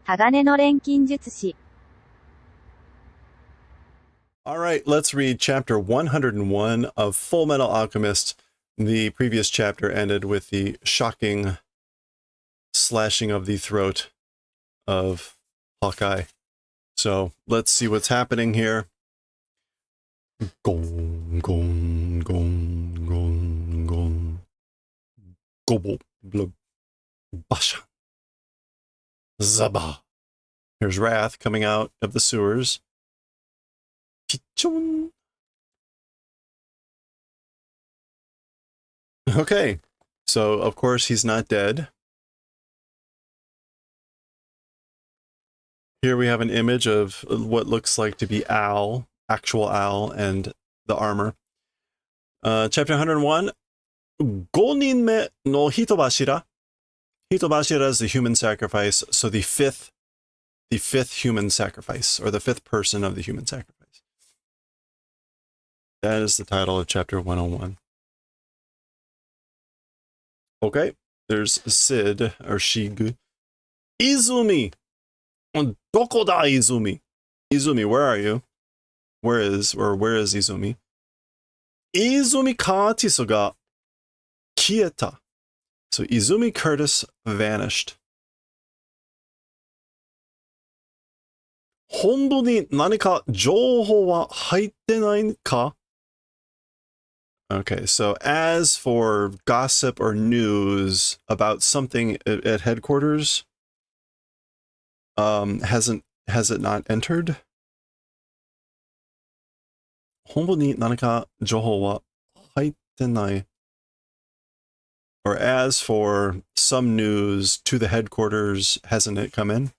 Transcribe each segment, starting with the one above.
鋼の錬金術師 All right, let's read chapter 101 of Fullmetal Alchemist. The previous chapter ended with the shocking slashing of the throat of Hawkeye. So let's see what's happening here. Gong, gong, gong, gong, gong. Gobble, blub, basha. Zaba. Here's Wrath coming out of the sewers. Pichon. Okay, so of course he's not dead. Here we have an image of what looks like to be Al, actual Al, and the armor. Chapter 101, 5人目 no hitobashira. Hitobashira is the human sacrifice, so the fifth human sacrifice, or the fifth person of the human sacrifice. That is the title of chapter 101. Okay, there's Sid, or Shig. Izumi! Doko da Izumi? Izumi, where are you? Where is Izumi? Izumi Katisu ga kieta. So Izumi Curtis vanished. Honbu ni nanika jouhou wa haitte nai ka? Okay, so as for gossip or news about something at headquarters, has it not entered? Honbu ni nanika jouhou wa haitte nai. Or as for some news to the headquarters, hasn't it come in?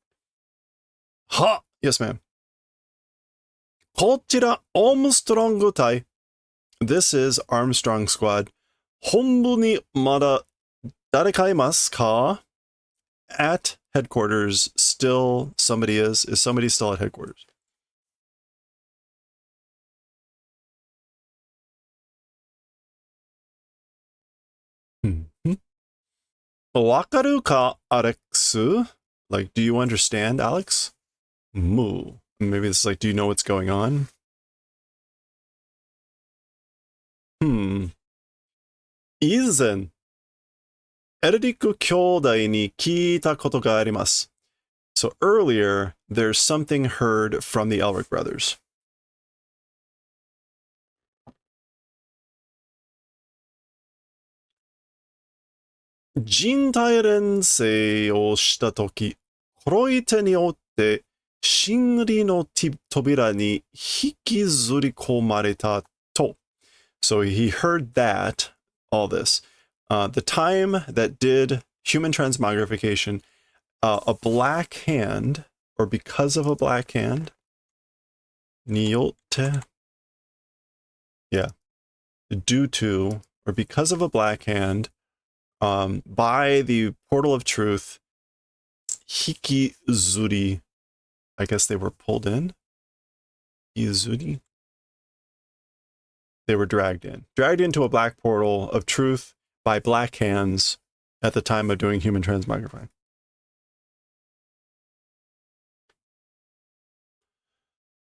Ha! Yes, ma'am. Kochira Armstrong Tai. This is Armstrong Squad. Honbu ni mada dareka imasu ka? At headquarters, still somebody is. Is somebody still at headquarters? Wakaru ka, Alex? Like, do you understand, Alex? Moo. Maybe it's like, do you know what's going on? 以前、エリック兄弟に聞いたことがあります。So earlier, there's something heard from the Elric brothers. Jintai Renseiをしたとき、黒い手によって真理の扉に引きずり込まれたと。So he heard that, all this. The time that did human transmogrification, a black hand, or because of a black hand, niyotte, yeah, due to, or because of a black hand, by the portal of truth, hikizuri, I guess they were pulled in, izuri, they were dragged into a black portal of truth by black hands at the time of doing human transmogrifying.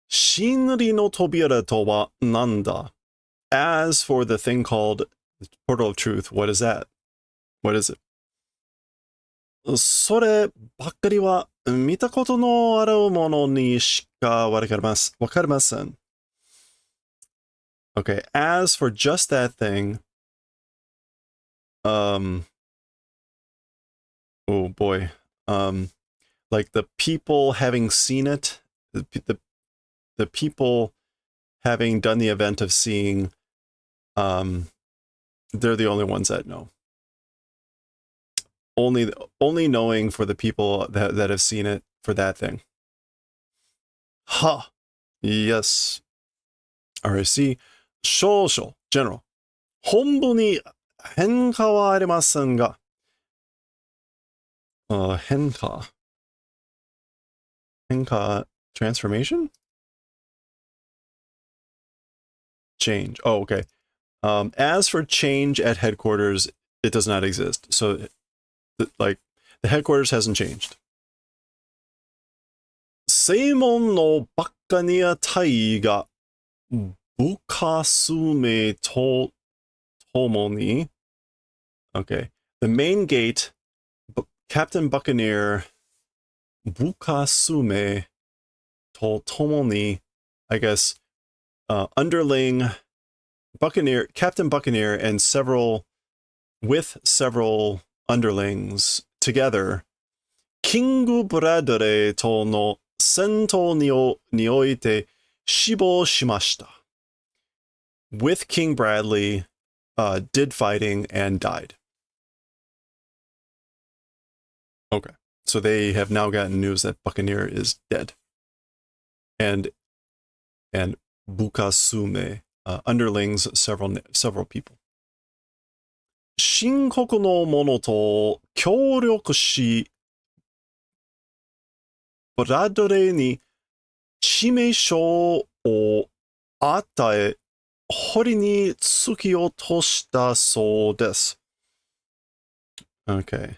Shinri no tobira to wa nanda. As for the thing called the portal of truth, what is that? What is it? そればっかりは見たことのあるものにしかわかりません。Okay, as for just that thing, oh boy, like the people having seen it, the people having done the event of seeing, they're the only ones that know. Only knowing for the people that have seen it for that thing. Ha! Yes. RAC. 少々 General. 本部に変化はありませんが。変化 transformation? Change. Oh, okay. As for change at headquarters, it does not exist. So, like, the headquarters hasn't changed. 正門のバカニア隊が部下数名と共に Okay. The main gate, Captain Buccaneer, Bukasume, Tomoni, I guess, underling, Buccaneer, Captain Buccaneer, and several underlings together, Kingu Bradre to no sento ni oite shibo shimashita. With King Bradley, did fighting and died. Okay, so they have now gotten news that Buccaneer is dead. And Bukasume, underlings, several people. 秦国の者と協力し、ブラッドレーに致命傷を与え、堀に突き落としたそうです。Okay.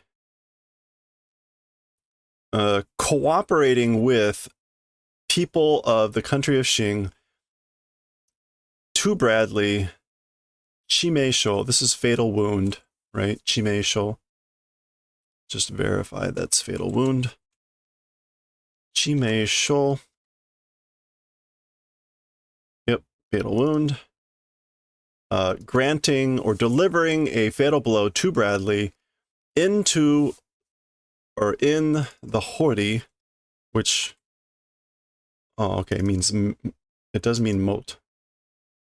Cooperating with people of the country of Xing to Bradley, Chimeisho, this is fatal wound, right? Chimeisho. Just verify that's fatal wound. Chimeisho. Yep, fatal wound. Granting or delivering a fatal blow to Bradley into or in the hori, which, oh, okay, means, it does mean moat.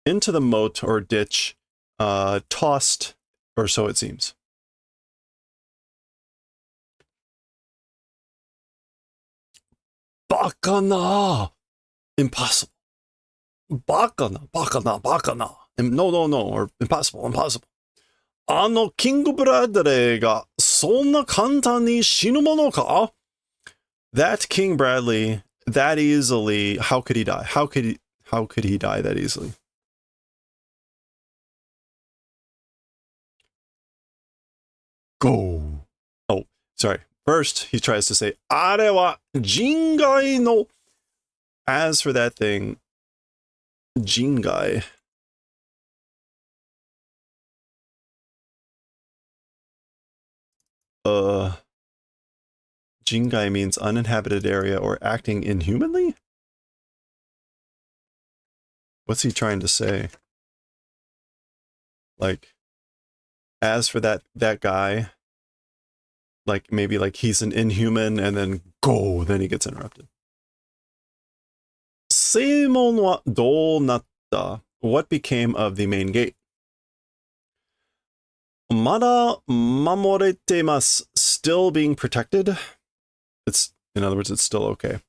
Into the moat or ditch, tossed, or so it seems. Bakana! Impossible. Bakana. No, or impossible. キングブラッドレーがそんな簡単に死ぬものか? That King Bradley, that easily, how could he die? How could he die that easily? Go. Oh, sorry. First, he tries to say, あれは人外の. As for that thing, Jingai. Jingai means uninhabited area or acting inhumanly? What's he trying to say? Like, as for that guy, like maybe like he's an inhuman and then then he gets interrupted. 正門はどうなった? What became of the main gate? まだ守れてます. Still being protected? In other words, it's still okay.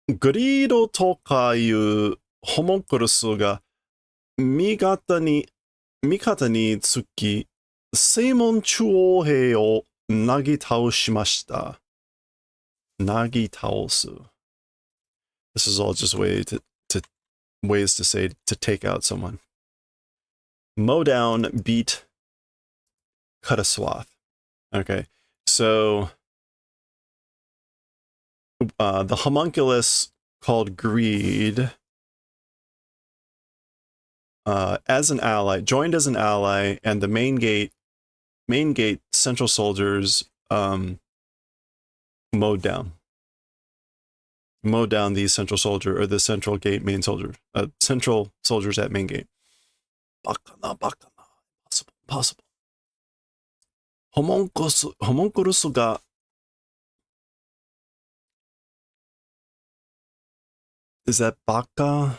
グリードとかいうホモンクルスが味方につき、正門中央兵をなぎ倒しました。なぎ倒す. This is all just ways to say to take out someone. Mow down, beat, cut a swath. Okay, so the homunculus called Greed, as an ally, joined as an ally, and the main gate central soldiers mowed down the central soldier, or the central gate main soldier, central soldiers at main gate. Bakana. Possible. Homunculus ga is that bakana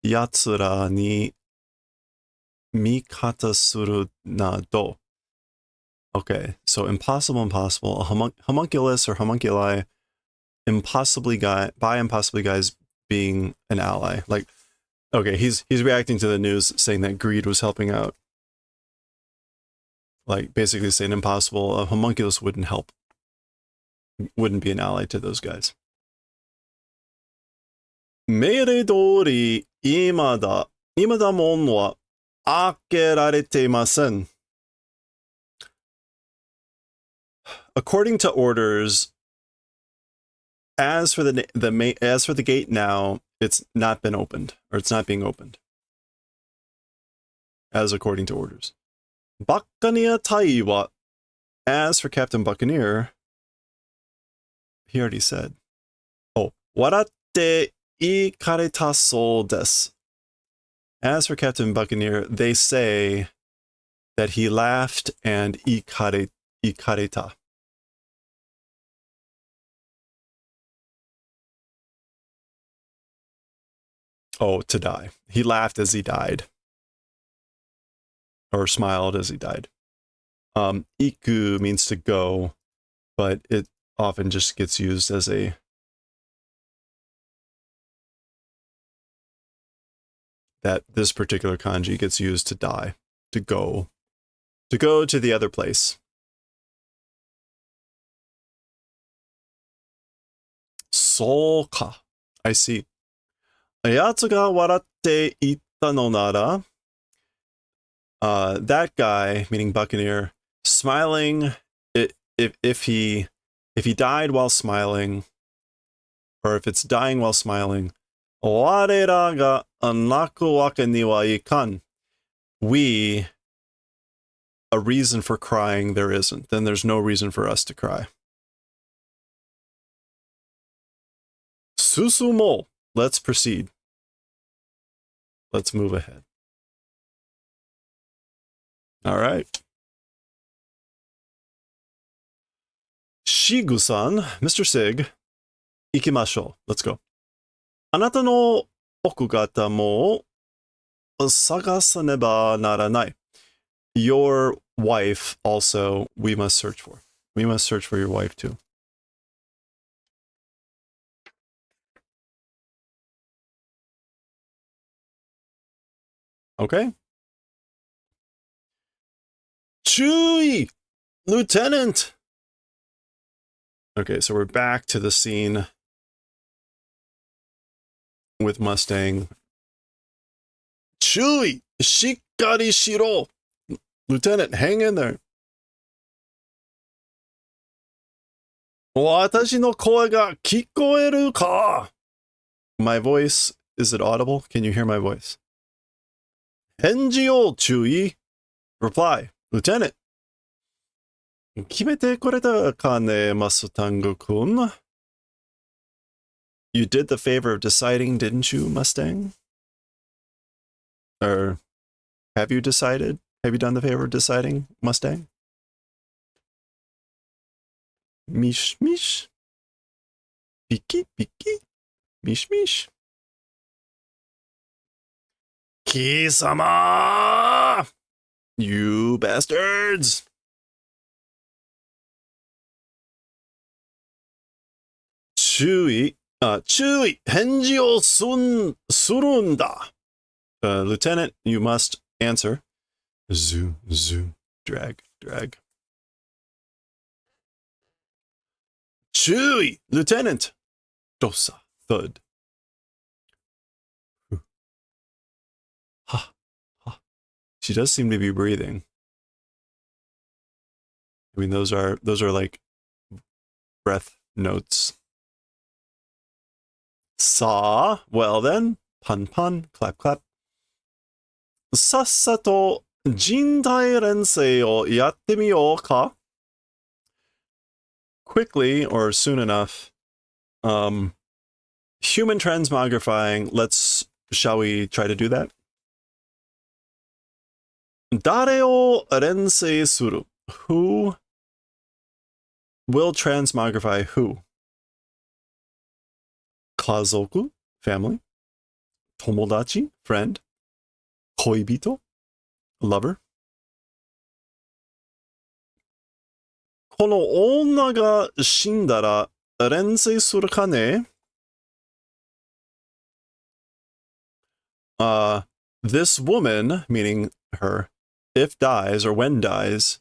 yatsura ni mikata suru na do. Okay, so impossible. A homunculus or homunculi, impossibly guys being an ally. Like, okay, he's reacting to the news saying that Greed was helping out. Like, basically saying impossible. A homunculus wouldn't help. Wouldn't be an ally to those guys. 命令通り、今だ門は開けられていません。According to orders, as for the gate now, it's not been opened, or it's not being opened. As according to orders. Buccaneer Tai wa, as for Captain Buccaneer, he already said. Oh, waratte ikareta sou desu. As for Captain Buccaneer, they say that he laughed and ikareta. Oh, to die. He laughed as he died. Or smiled as he died. Iku means to go, but it often just gets used as a that this particular kanji gets used to die, to go to the other place. So ka. I see. やつが笑って言ったのなら that guy, meaning Buccaneer, smiling, if he died while smiling, or if it's dying while smiling, 我らが泣くわけにはいかん. We, a reason for crying there isn't. Then there's no reason for us to cry. 進もう. Let's proceed. Let's move ahead. All right. Shigu-san, Mr. Sig, ikimashou. Let's go. あなたの奥方も探さねばならない. Your wife also we must search for. We must search for your wife too. Okay. 注意! Lieutenant! Okay, so we're back to the scene with Mustang. 注意! しっかりしろ! Lieutenant, hang in there. 私の声が聞こえるか? My voice, is it audible? Can you hear my voice? 返事を注意. Reply, Lieutenant. 決めてくれたかね、マスタング君? You did the favor of deciding, didn't you, Mustang? Or have you decided? Have you done the favor of deciding, Mustang? Mish, mish. Piki, piki. Mish, mish. Kisama! You bastards! Chui, Chui, henji o surun da. Lieutenant, you must answer. Zoo, zoo, drag, drag. Chui, Lieutenant. Dosa, thud. Ha, ha. She does seem to be breathing. I mean, those are like breath notes. Sa, well then, pun pun, clap clap. Sassato jintai rensei o yatte miyou ka? Quickly, or soon enough, human transmogrifying, shall we try to do that? Dare o rensei suru? Who will transmogrify who? Kazoku, family. Tomodachi, friend. Koibito, lover. この女が死んだら連載するかね? This woman, meaning her, if dies or when dies,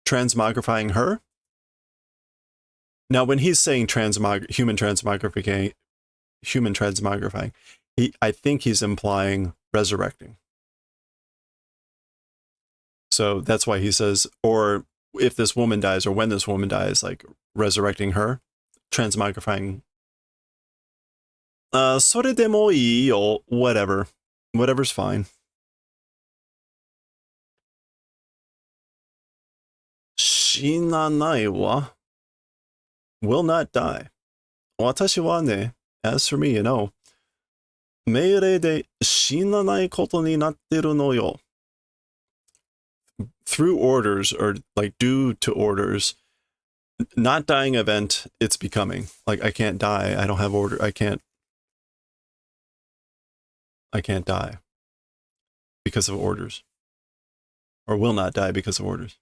transmogrifying her. Now, when he's saying human transmogrifying, I think he's implying resurrecting. So that's why he says, or if this woman dies or when this woman dies, like resurrecting her, transmogrifying. それでもいいよ, whatever. Whatever's fine. 死なないわ. Will not die. 私はね, as for me, you know, 命令で死なないことになってるのよ. Through orders, or like due to orders, not dying event, it's becoming. Like, I can't die. I don't have order. I can't die because of orders. Or will not die because of orders.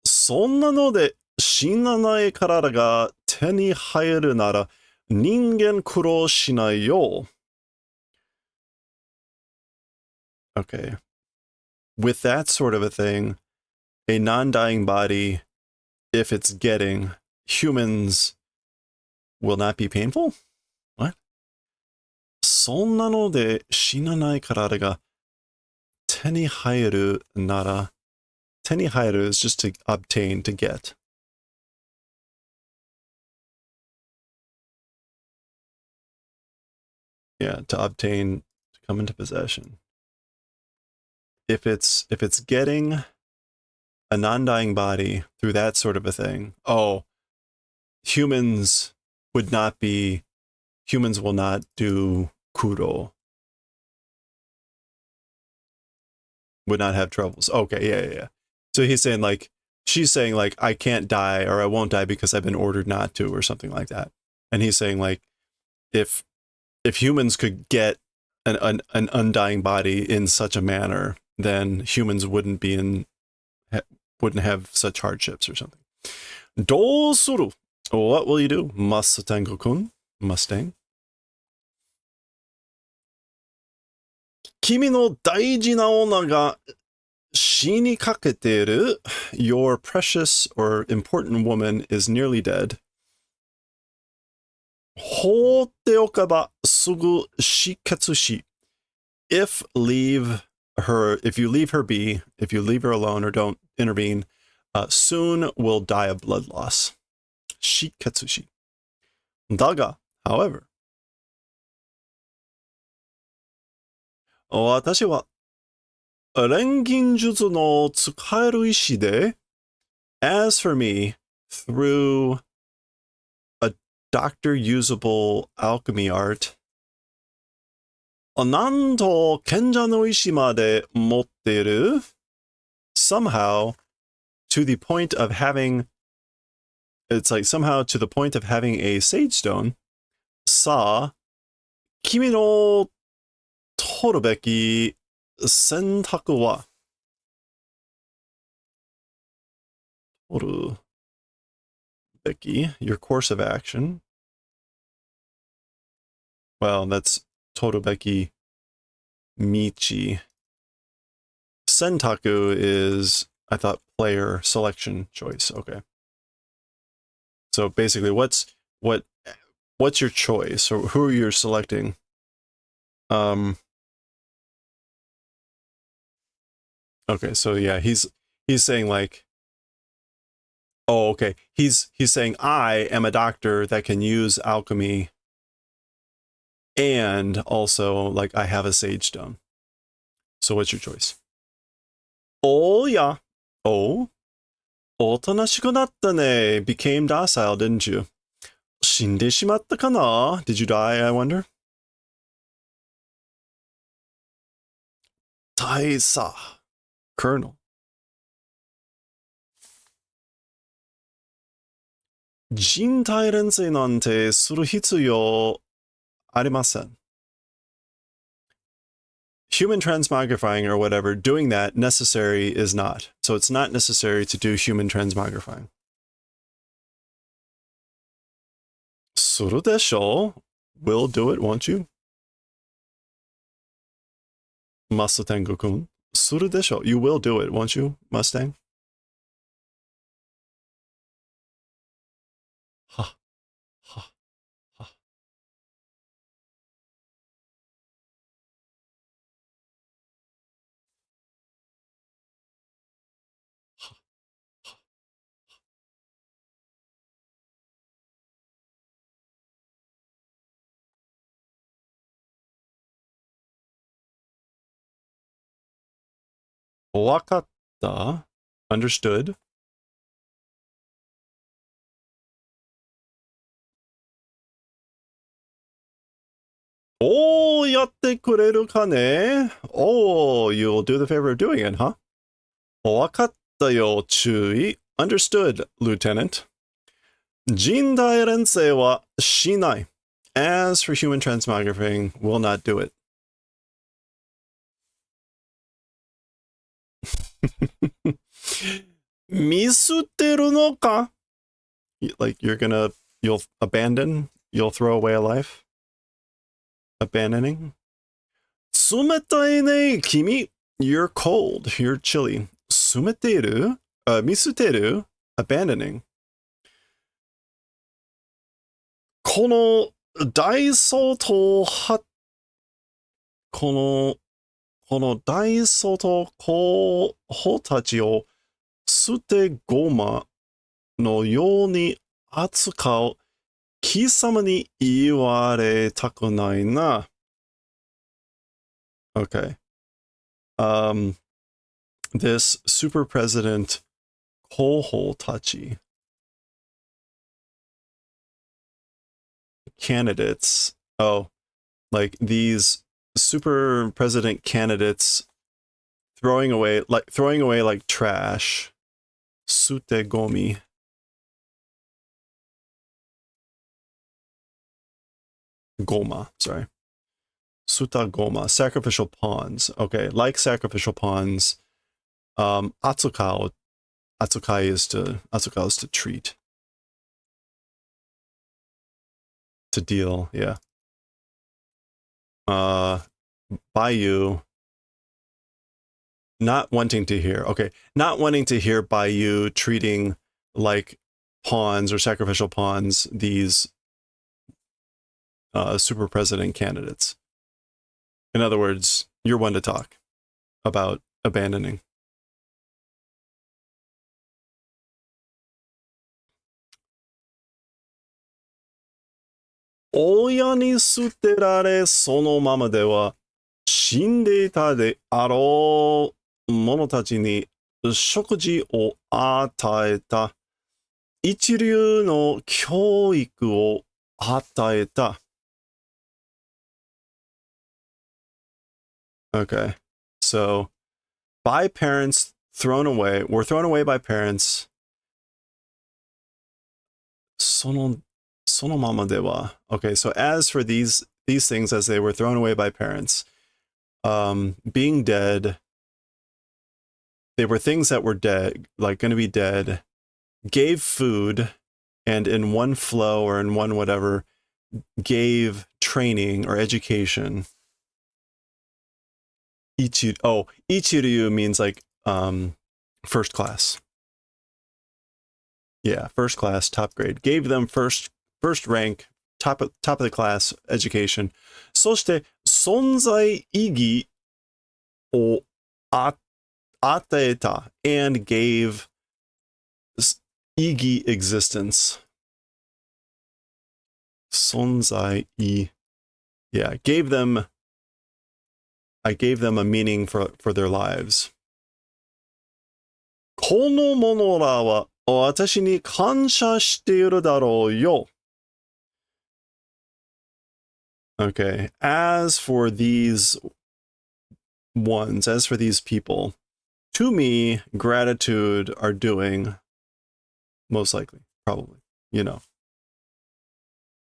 そんなので死なない体が手に入るなら人間苦労しないよ. Okay. With that sort of a thing, a non-dying body, if it's getting, humans will not be painful? What? そんなので死なない体が手に入るなら、手に入る is just to obtain, to get. Yeah, to obtain, to come into possession. If it's getting a non-dying body through that sort of a thing, humans will not do kuro. Would not have troubles. Okay, yeah. So he's saying, like, she's saying, like, I can't die or I won't die because I've been ordered not to, or something like that. And he's saying, like, if humans could get an undying body in such a manner, then humans wouldn't have such hardships or something. どうする? What will you do, Mustang-kun? Mustang? 君の大事な女が死にかけている. Your precious or important woman is nearly dead. 放っておけばすぐ死決し. If you leave her be, if you leave her alone or don't intervene, soon will die of blood loss. 死決し. だが, however, 私は錬金術の使える石で, as for me, through a doctor-usable alchemy art, なんと賢者の石まで持っている, somehow to the point of having, it's like somehow to the point of having a sage stone, さあ、君の取るべき選択は? 取るべき, your course of action. Well, that's 取るべき michi. Sentaku is, I thought, player selection choice. Okay. So basically, what's your choice, or who you're selecting? Okay, so yeah, he's saying, like, okay, he's saying I am a doctor that can use alchemy, and also, like, I have a sage stone. So what's your choice? Oh yeah. Oh, おとなしくなったね. Became docile, didn't you? 死んでしまったかな? Did you die, I wonder? 大佐 Colonel. 人体錬成なんてする必要ありません. Human transmogrifying or whatever, doing that necessary is not. So it's not necessary to do human transmogrifying. するでしょ? Will do it, won't you? Mustang-kun. するでしょ? You will do it, won't you, Mustang? は、は、は。Wakatta. Understood. Oh, yatte kureru ka ne? Oh, you'll do the favor of doing it, huh? Wakatta yo, chui. Understood, Lieutenant. Jindai rensei wa shinai. As for human transmogrifying, will not do it. Misuteru no ka? Like you'll abandon? You'll throw away a life? Abandoning? Sumetai ne kimi. You're cold. You're chilly. Sumeteru? Misuteru? Abandoning. この大相当は、この大相当候補たちを捨て駒のように扱う貴様に言われたくないな。Okay. This super president 候補たち candidates. Oh, like these super president candidates throwing away like trash. Sute gomi. Goma, sorry. Suta goma, sacrificial pawns. Okay, like sacrificial pawns. Atsukai is to treat. To deal, yeah. Bayou. Not wanting to hear. Okay, not wanting to hear Bayou treating like pawns or sacrificial pawns these super president candidates. In other words, you're one to talk about abandoning. Oya ni suterare sono mama de wa 死んでいたであろう者たちに食事を与えた。一流の教育を与えた。Okay, so by parents were thrown away by parents. そのままでは. Okay, so as for these things as they were thrown away by parents, being dead, they were things that were dead, like going to be dead, gave food, and in one flow or in one whatever, gave training or education. Ichiryu means like first class. Yeah, first class, top grade. Gave them first rank, top of the class education. そして存在意義を与えた and gave 意義 existence. 存在意 Yeah, I gave them a meaning for their lives. この者らは私に感謝しているだろうよ。Okay, as for these people, to me, gratitude are doing, most likely, probably, you know.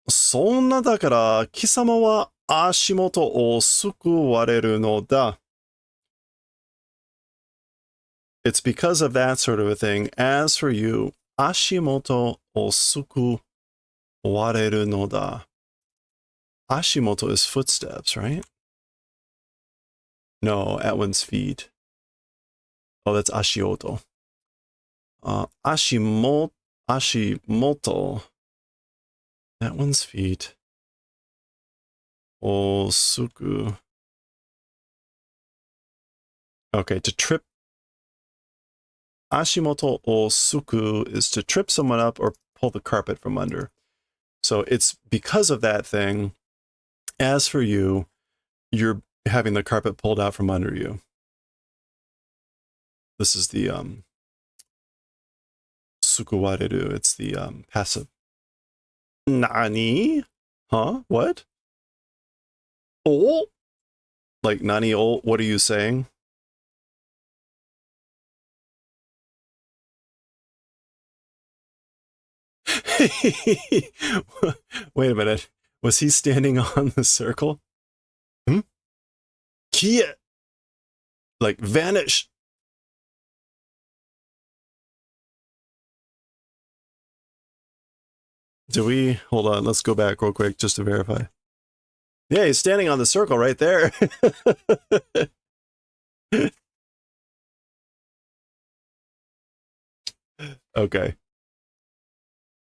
そんなだから貴様は足元を救われるのだ。It's because of that sort of a thing. As for you, 足元を救われるのだ. Ashimoto is footsteps, right? No, at one's feet. Oh, that's ashioto. Ashimoto. At one's feet. Osuku. Okay, to trip. Ashimoto osuku is to trip someone up or pull the carpet from under. So it's because of that thing. As for you, you're having the carpet pulled out from under you. This is the sukuwareru. It's the passive. Nani? Huh? What? Oh? Like, nani oh? What are you saying? Wait a minute. Was he standing on the circle? Hmm? Kia! Like, vanish! Do we? Hold on, let's go back real quick just to verify. Yeah, he's standing on the circle right there. Okay.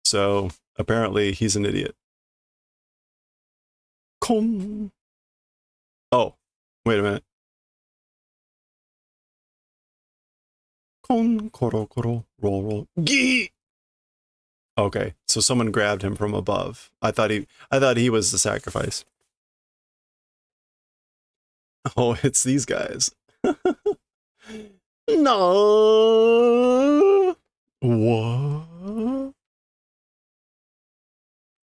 So, apparently, he's an idiot. Kon. Oh, wait a minute. Kon, koro, koro, roll, roll. Gee! Okay, so someone grabbed him from above. I thought he was the sacrifice. Oh, it's these guys. No. What?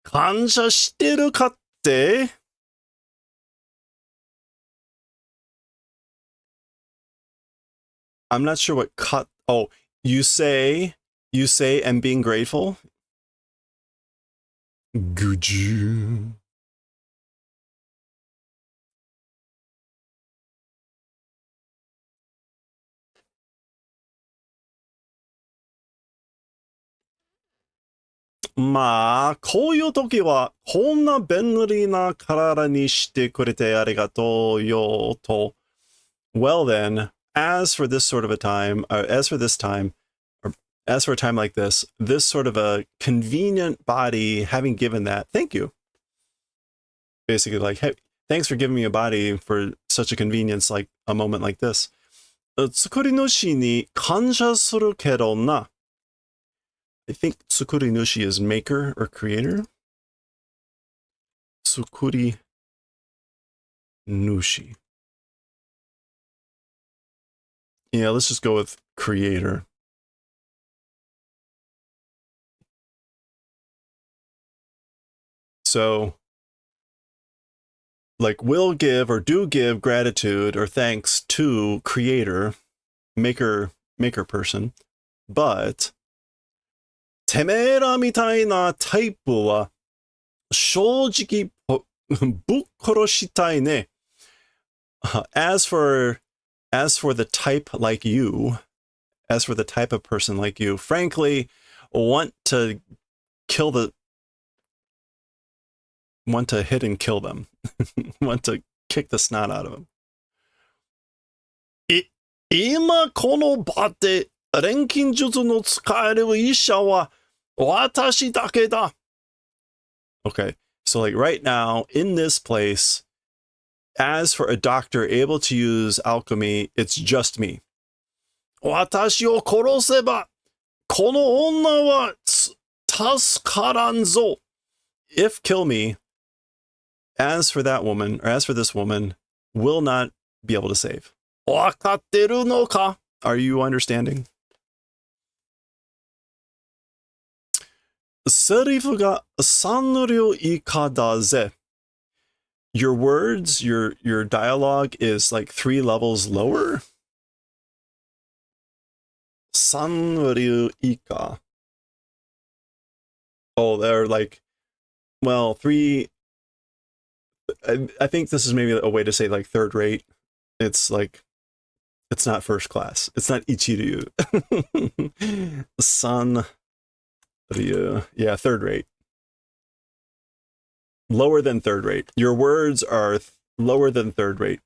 感謝してるかって? I'm not sure what cut. Oh, you say and being grateful? Guju. Ma, こういう時はこんな便利な体にしてくれてありがとうよと. Well then, as for this sort of a time, as for this time, or as for a time like this sort of a convenient body, having given that, thank you. Basically like, hey, thanks for giving me a body for such a convenience like a moment like this. 作り主に感謝するけどな. I think tsukuri nushi is maker or creator. Tsukuri nushi. Yeah, let's just go with creator. So, like, will give or do give gratitude or thanks to creator, maker person, but てめえらみたいなタイプは正直ぶっ殺したいね. As for the type like you, as for the type of person like you, frankly, want to hit and kill them. Want to kick the snot out of them. 今この場で錬金術の使える医者は私だけだ. Okay, so like right now, in this place, as for a doctor able to use alchemy, it's just me. 私を殺せばこの女は助からんぞ. If kill me, as for that woman, or as for this woman, will not be able to save. わかってるのか? Are you understanding? セリフが3両以下だぜ. Your words, your dialogue is like 3 levels lower. 3両以下. Oh, they're like, well, 3. I think this is maybe a way to say like third rate. It's like, it's not first class. It's not ichiryu. Sanryu. Yeah, third rate. Lower than third rate. Your words are lower than third rate.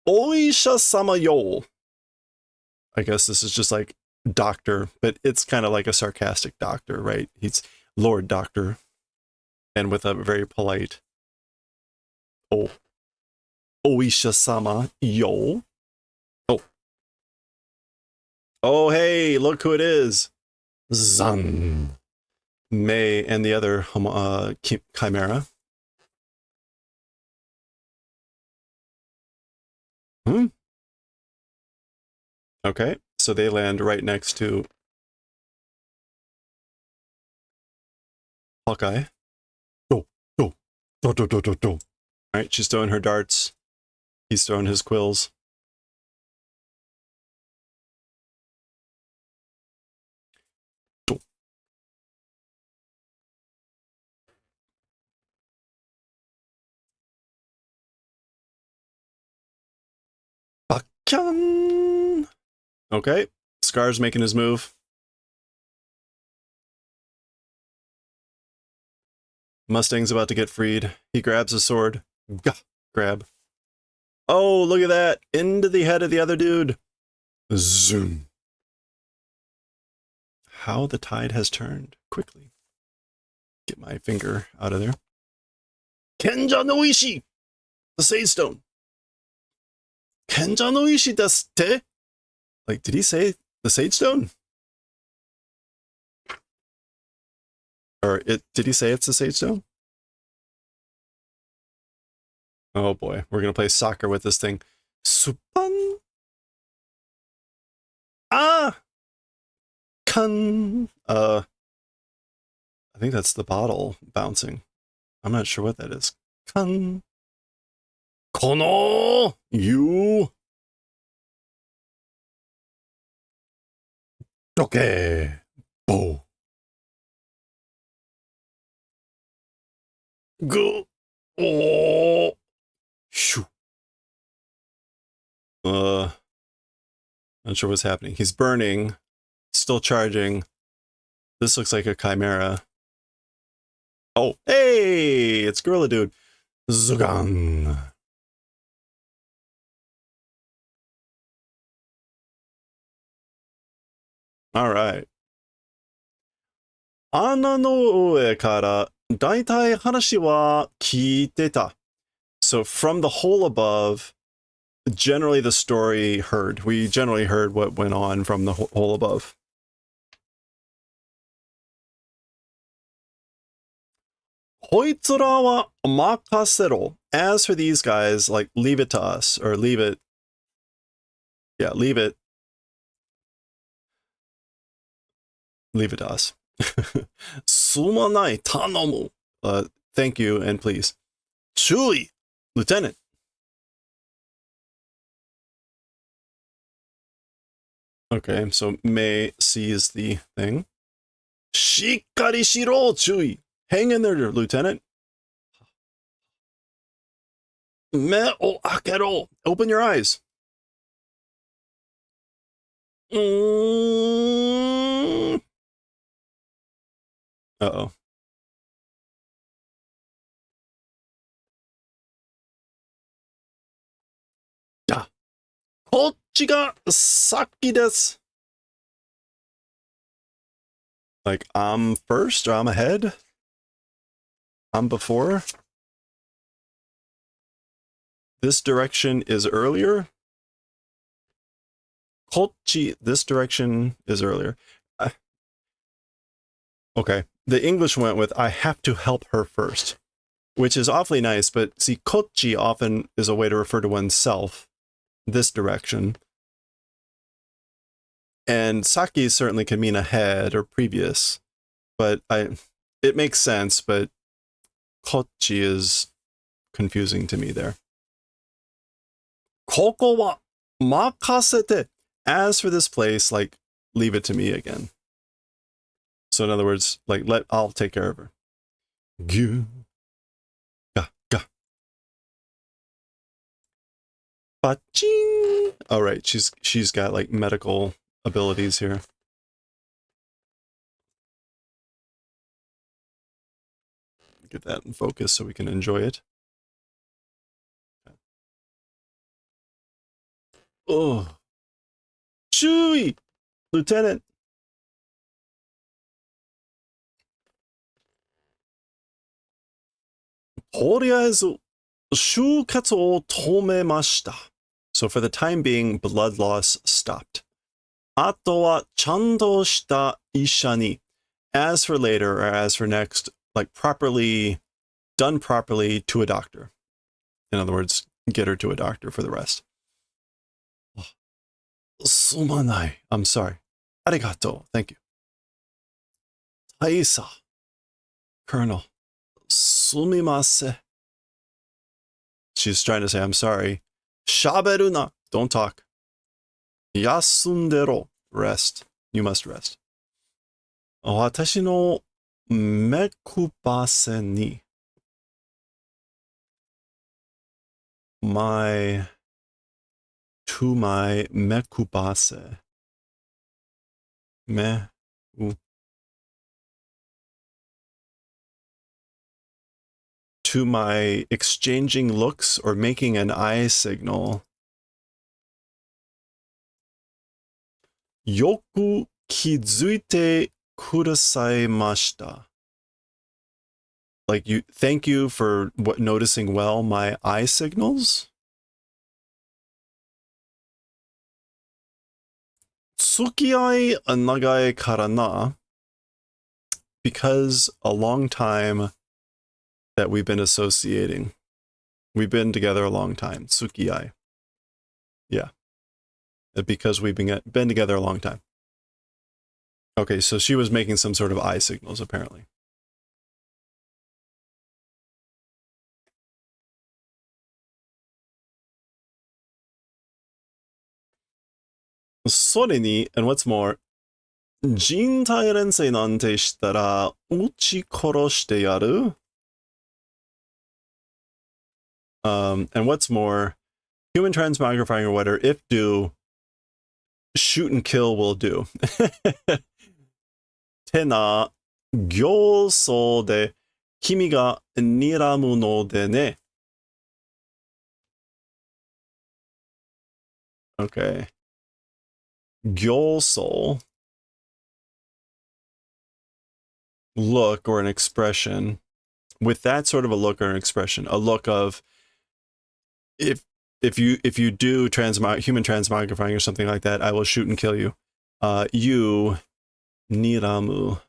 Oisha sama yo. I guess this is just like doctor, but it's kind of like a sarcastic doctor, right? He's Lord Doctor. And with a very polite, oh, Oisha sama yo. Oh, hey, look who it is. Zan. May and the other chimera. Okay, So they land right next to Hawkeye. Do, do, do, do, do, do, do. All right, she's throwing her darts. He's throwing his quills. Do. Bakyan. Okay, Scar's making his move. Mustang's about to get freed. He grabs his sword. Gah, grab. Oh, look at that. Into the head of the other dude. Zoom. How the tide has turned quickly. Get my finger out of there. Kenja no Ishi! The Sage Stone. Kenja no Ishi desu. Like, did he say the Sage Stone? Or did he say it's the Sage Stone? Oh boy, we're gonna play soccer with this thing. Supan. Ah! Kan. I think that's the bottle bouncing. I'm not sure what that is. Kan. Kono! You. Okay. Bo. Go. Oh. Shoo. Not sure what's happening. He's burning. Still charging. This looks like a chimera. Oh, hey! It's Gorilla Dude. Zugan. Alright. Ana no ue kara daitai hanashi wa kiite. So from the hole above, generally the story heard. We generally heard what went on from the hole above. Hoitsura wa makasero. As for these guys, like, leave it to us, or leave it. Yeah, leave it. Leave it to us. Sumanai tanomu. Thank you and please. Chui, Lieutenant. Okay, so Mei sees the thing. Shikkari shiro, Chui. Hang in there, Lieutenant. Me o akero. Open your eyes. Uh-oh. Ja. Kochi ga saki desu. Like, I'm first, or I'm ahead? I'm before? This direction is earlier? Kochi, this direction is earlier. Okay. The English went with, I have to help her first, which is awfully nice, but see, Kochi often is a way to refer to oneself, this direction. And Saki certainly can mean ahead or previous, but it makes sense, but Kochi is confusing to me there. Koko wa makasete. As for this place, like, leave it to me again. So in other words, like, I'll take care of her. Gyu. Ga, ga. Ba-ching. All right, she's got like medical abilities here. Get that in focus so we can enjoy it. Oh. Chui! Lieutenant! Toriaezu, shūkatsu o tomemashita. So for the time being, blood loss stopped. Ato wa chanto shita isha ni. As for later, or as for next, like done properly to a doctor. In other words, get her to a doctor for the rest. Sumanai. I'm sorry. Arigato. Thank you. Taisa. Colonel. Sumimasen. She's trying to say, I'm sorry. Shaberu na. Don't talk. Yasundero. Rest. You must rest. 私の目配せに to my 目配せ to my exchanging looks or making an eye signal よく気づいてくださいました Like thank you for noticing well my eye signals. 付き合い長いからな because a long time that we've been associating. We've been together a long time. 付き合い. Yeah. Because we've been together a long time. Okay, so she was making some sort of eye signals, apparently. それに and what's more, 人体錬成なんてしたら撃ち殺してやる and what's more, human transmogrifying or whatever, if do, shoot and kill will do. てな形相で君が睨むのでね。Okay. 形相 look or an expression with that sort of a look or an expression, a look of if you do human transmogrifying or something like that, I will shoot and kill you. You niramu.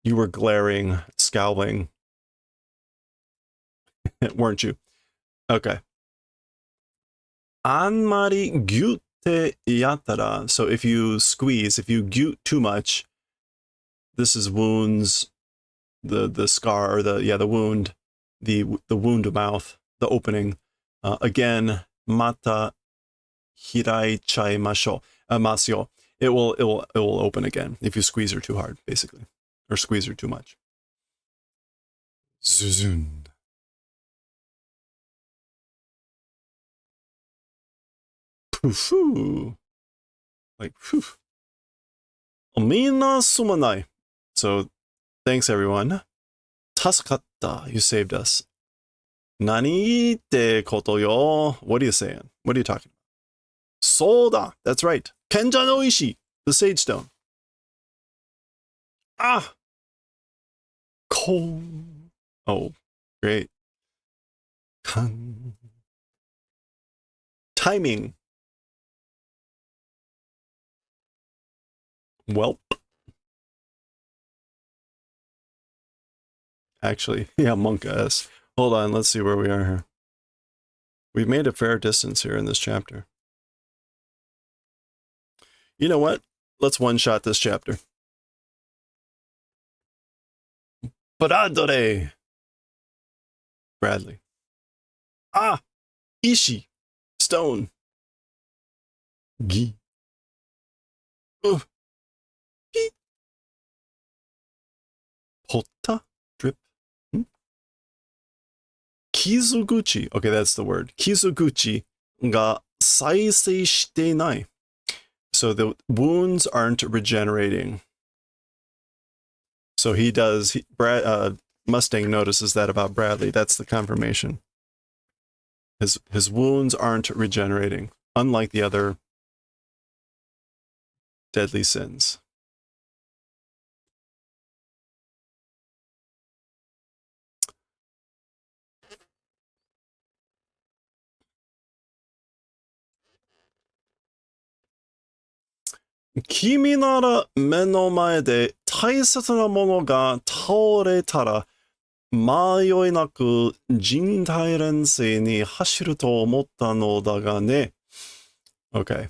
You were glaring, scowling, weren't you? Okay. Anmari gyute yatara. So if you squeeze, if you gyute too much, this is wounds, the scar, or the wound, the wound of mouth, the opening. Again, mata hiraichaimashou. Masyo. It will open again if you squeeze her too hard, basically. Or squeeze her too much. Zuzun. Poof. Like, poof. Mina sumanai. So, thanks everyone. Tasukatta. You saved us. Nani te koto yo. What are you saying? What are you talking about? Soda. That's right. Kenja no ishi. The sage stone. Ah. Ko. Oh, great. Kan. Timing. Welp. Actually, yeah, Monka-esque. Hold on, let's see where we are here. We've made a fair distance here in this chapter. You know what? Let's one-shot this chapter. Paradore. Bradley. Ah! Ishi. Stone. Gi. Pi. Hotta. Drip. Kizuguchi. Okay, that's the word. Kizuguchi ga saisei shite nai. So the wounds aren't regenerating. So he does. Mustang notices that about Bradley. That's the confirmation. His wounds aren't regenerating, unlike the other deadly sins. Kimi nara meno mae de taisetsu na mono ga taoretara 迷いなく人体連星に走ると思ったのだがね. Okay.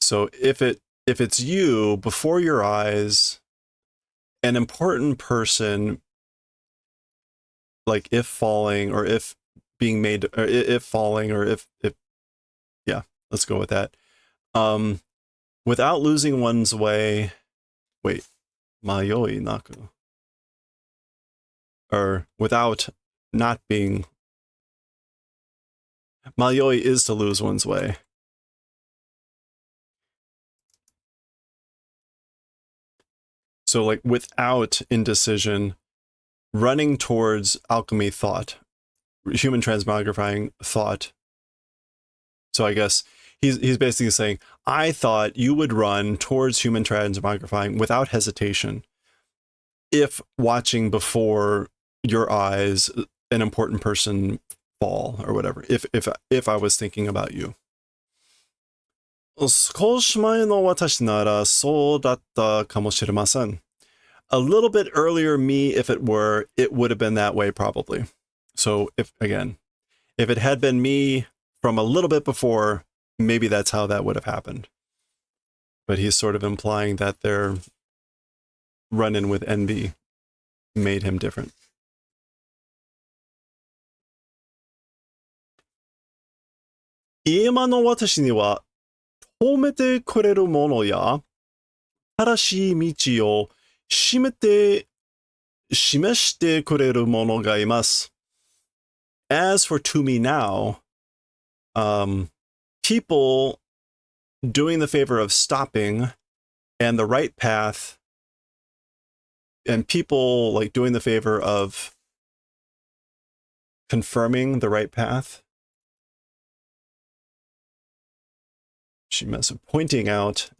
So if it's you before your eyes, an important person, like if falling or if being made, or if falling or if yeah, let's go with that. Without losing one's way. Wait, mayoi naku. Or without not being. Mayoi is to lose one's way. So like without indecision, running towards alchemy thought, human transmogrifying thought. So I guess he's basically saying, I thought you would run towards human transmogrifying without hesitation if watching before your eyes an important person fall or whatever, if I was thinking about you. 少し前の私ならそうだったかもしれません. A little bit earlier me, if it were, it would have been that way probably. So if it had been me from a little bit before, maybe that's how that would have happened. But he's sort of implying that their run-in with envy made him different. 今の私には止めてくれるものや正しい道を示してくれるものがいます. As for to me now, people doing the favor of stopping and the right path, and people like doing the favor of confirming the right path. Pointing out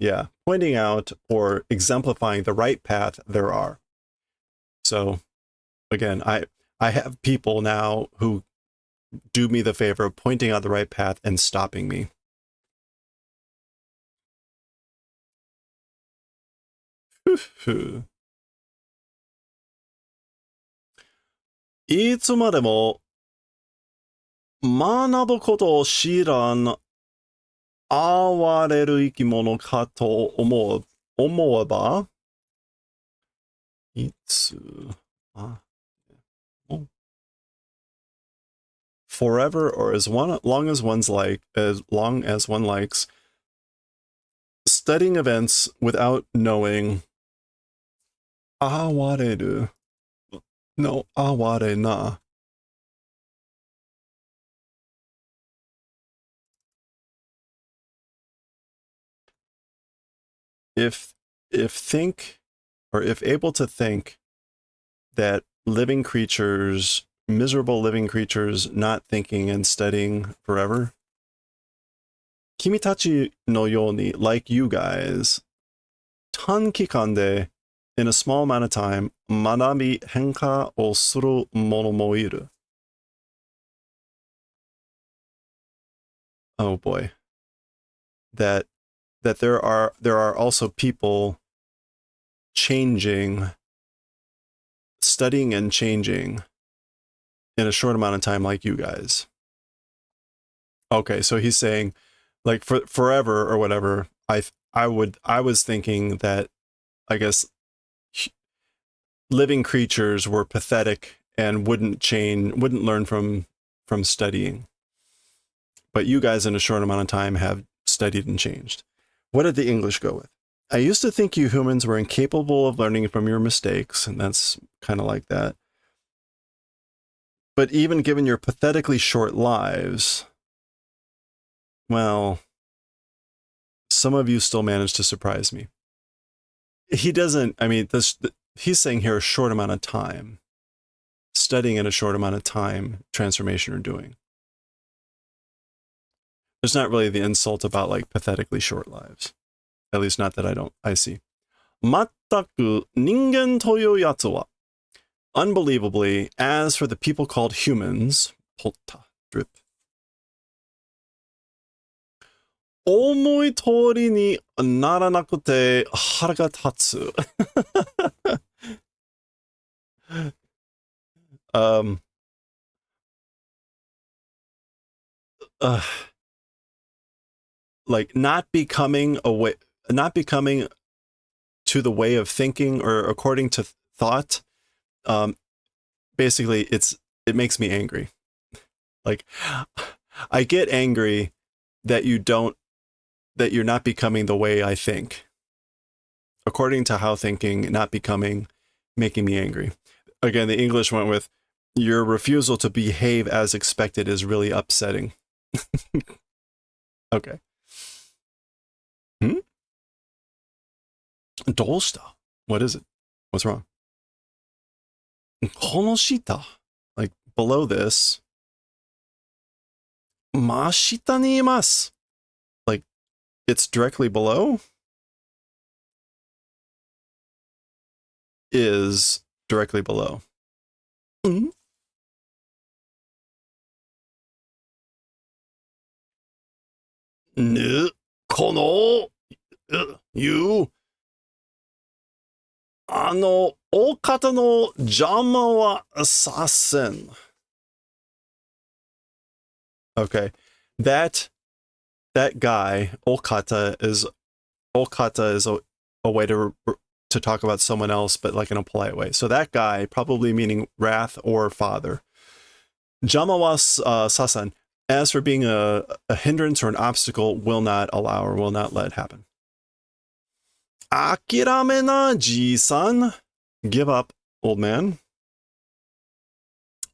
or exemplifying the right path there are. So again, I have people now who do me the favor of pointing out the right path and stopping me. "いつまでも学ぶことを知らん哀れる生き物かと思えば、いつ、forever or as long as one likes, studying events without knowing, 哀れる no, 哀れな if able to think that miserable living creatures not thinking and studying forever, 君たちのように like you guys 短期間で in a small amount of time 学び変化をする者もいる. Oh boy. That there are also people studying and changing in a short amount of time like you guys. Okay, so he's saying like for forever or whatever, I was thinking that I guess living creatures were pathetic and wouldn't learn from studying. But you guys in a short amount of time have studied and changed. What did the English go with? I used to think you humans were incapable of learning from your mistakes, and that's kind of like that. But even given your pathetically short lives, well, some of you still manage to surprise me. He doesn't, I mean, he's saying here a short amount of time. Studying in a short amount of time, transformation or doing. There's not really the insult about like pathetically short lives. At least not that I see. 全く人間というやつは Unbelievably, as for the people called humans, Polta, drip. 思い通りにならなくて腹が立つ. Um, uh, like not becoming not becoming to the way of thinking or according to thought. Um, basically, it makes me angry. Like, I get angry that you're not becoming the way I think. According to how thinking, not becoming, making me angry. Again, the English went with, your refusal to behave as expected is really upsetting. Okay. どうした? What is it? What's wrong? この下 like below this. 真下にいます like it's directly below? Is directly below. ね、この、you お方の邪魔はさせん。Okay. That guy, Okata is a way to talk about someone else, but like in a polite way. So that guy, probably meaning wrath or father. Jama wa sasan, as for being a hindrance or an obstacle, will not allow or will not let happen. Akirame na, ji-san. Give up, old man.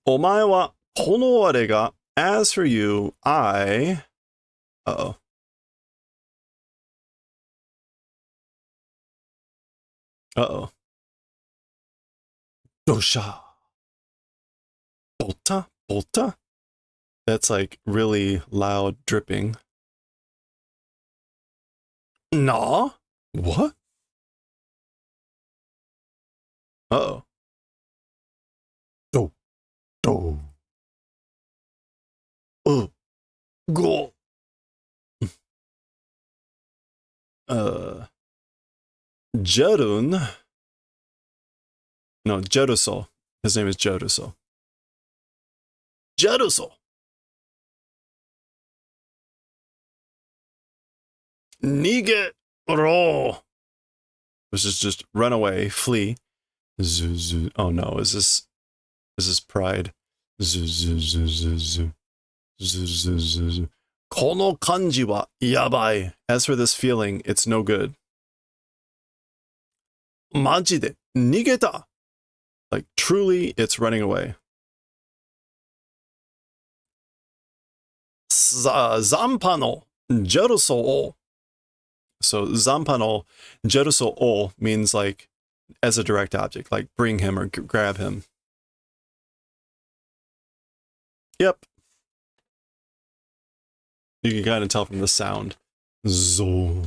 Omae wa kono ware ga, as for you, I... Uh-oh. Uh-oh. Dosha. Bolta? Bolta? That's like really loud dripping. Nah? What? Uh-oh. Do. Do. Go. Jerun. No, Jeruso. His name is Jeruso. Jeruso. Nige ro. Which is just run away, flee. Oh no, is this pride? この感じはやばい. As for this feeling, it's no good. マジで逃げた. Like truly, it's running away. ザンパのジェルソを. So zampano jeruso o means like as a direct object, like bring him or grab him. Yep. You can kind of tell from the sound. Zo.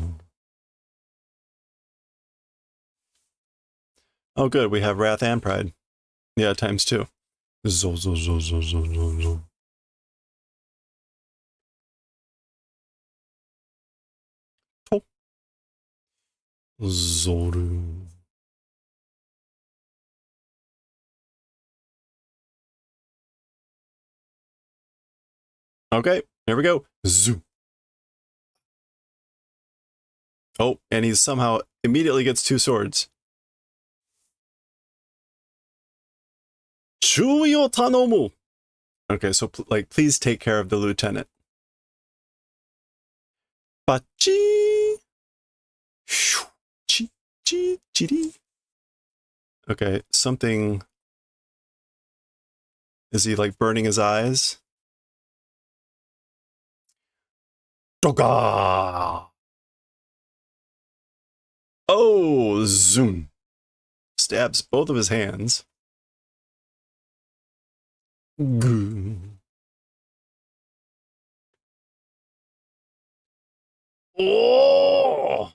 Oh, good. We have wrath and pride. Yeah, times two. Zo, zo, zo, zo, zo, zo, zo. To. Zoru. Okay, here we go. Zoo. Oh, and he somehow immediately gets two swords. 注意を頼む. Okay, so like, please take care of the lieutenant. Bachi. Chi, chi, chiri. Okay, something. Is he like burning his eyes? Doga. Oh, zoom. Stabs both of his hands. Goo. Oh!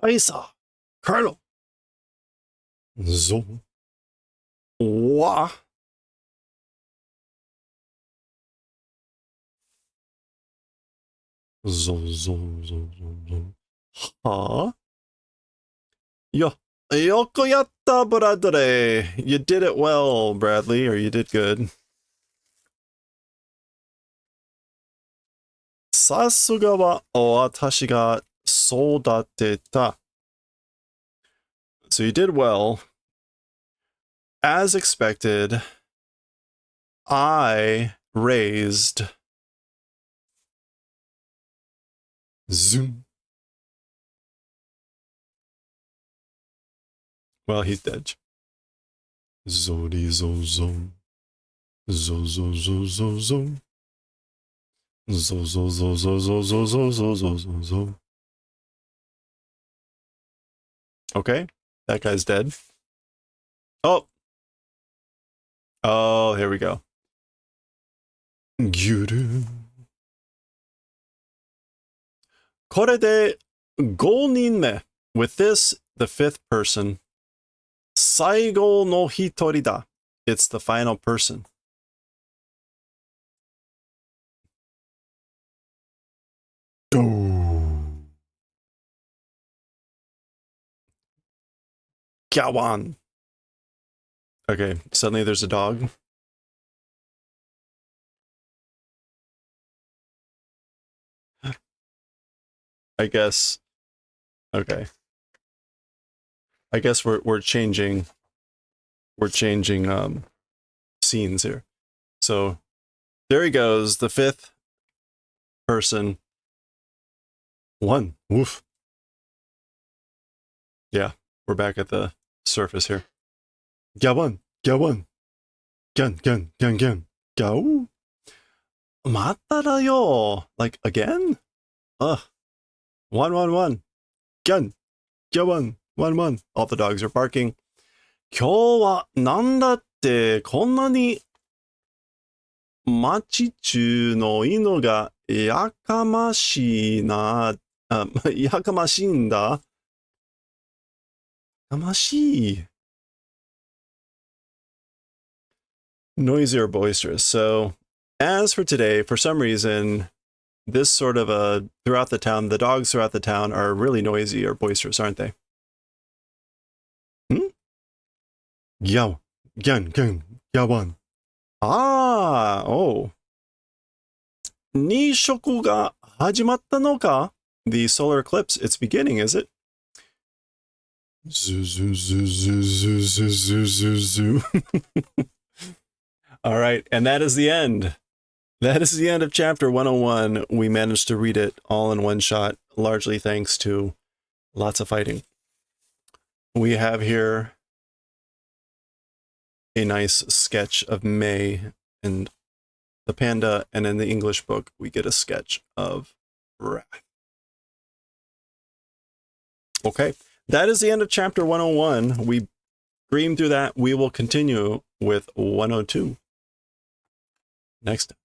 Aisa. Colonel. Zo. Wa. Zo, zo, zo, zo, zo. Ha. Yeah. Yoko yatta, Bradley. You did it well, Bradley, or you did good. Sasuga wa watashi ga sodateta. So you did well. As expected, I raised. Zoom. Well, he's dead. Zodi zo zo. Zo zo zo zo zo. Zo zo zo zo zo zo zo zo zo zo zo. Okay, that guy's dead. Oh. Oh, here we go. Gyuru. これで5人目. With this, the fifth person. 最後の一人だ. It's the final person. Oh. Kyawan. Okay, suddenly there's a dog. I guess. Okay. I guess we're changing scenes here. So there he goes, the fifth person. One. Woof. Yeah, we're back at the surface here. Gyawan, gyawan. Gyan, gyan, gyan, gyan. Gyao. Matara yo. Like again? Ugh. 111. Gyan. Gyawan. 1-1. All the dogs are barking. 今日はなんだってこんなに町中の犬がやかましいな。やかましいんだ。やかましい。Noisy or boisterous. So, as for today, for some reason, this sort of throughout the town, the dogs throughout the town are really noisy or boisterous, aren't they? Gyao, gyan, gyan, gyawan. Ah, oh. 日食が始まったのか? The solar eclipse, it's beginning, is it? Zoo, zoo, zoo, zoo, zoo, zoo, zoo, zoo, zoo. All right, and that is the end. That is the end of chapter 101. We managed to read it all in one shot, largely thanks to lots of fighting. We have here a nice sketch of May and the panda, and in the English book, we get a sketch of Wrath. Okay, that is the end of chapter 101. We screamed through that. We will continue with 102 next time.